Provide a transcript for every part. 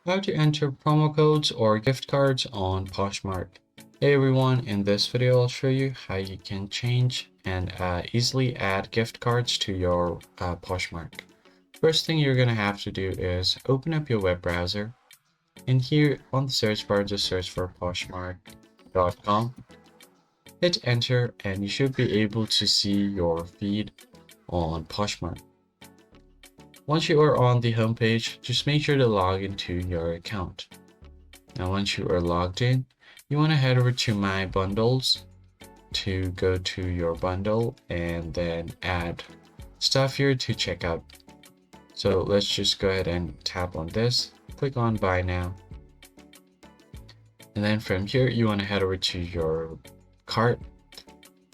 How to enter promo codes or gift cards on Poshmark. Hey everyone, in this video I'll show you how you can change and easily add gift cards to your Poshmark. First thing you're going to have to do is open up your web browser, and here on the search bar just search for poshmark.com. Hit enter and you should be able to see your feed on Poshmark. Once you are on the home page, just make sure to log into your account. Now once you are logged in, you want to head over to My Bundles to go to your bundle and then add stuff here to check out. So let's just go ahead and tap on this, click on Buy Now. And then from here, you want to head over to your cart.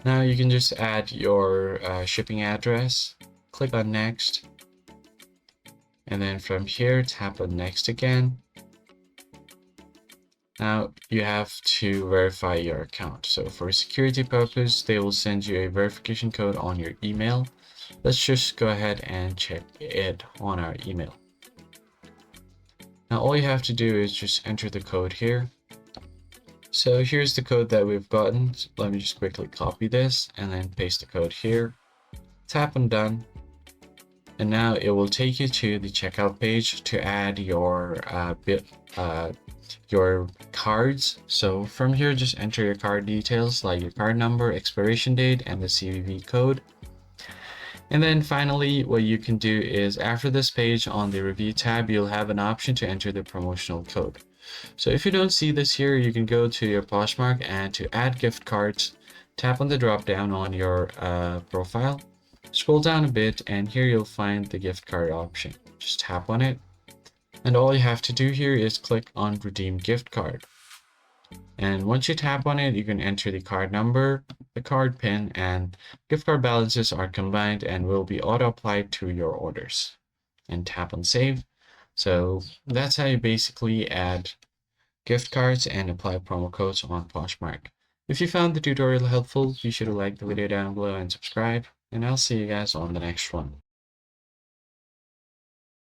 Now you can just add your shipping address, click on Next. And then from here, tap on Next again. Now you have to verify your account. So for security purpose, they will send you a verification code on your email. Let's just go ahead and check it on our email. Now all you have to do is just enter the code here. So here's the code that we've gotten. Let me just quickly copy this and then paste the code here. Tap on Done. And now it will take you to the checkout page to add your cards. So from here, just enter your card details like your card number, expiration date, and the CVV code. And then finally, what you can do is after this page on the review tab, you'll have an option to enter the promotional code. So if you don't see this here, you can go to your Poshmark and to add gift cards, tap on the drop down on your profile. Scroll down a bit and here you'll find the gift card option. Just tap on it. And all you have to do here is click on Redeem Gift Card. And once you tap on it, you can enter the card number, the card PIN, and gift card balances are combined and will be auto-applied to your orders. And tap on Save. So that's how you basically add gift cards and apply promo codes on Poshmark. If you found the tutorial helpful, be sure to like the video down below and subscribe. And I'll see you guys on the next one.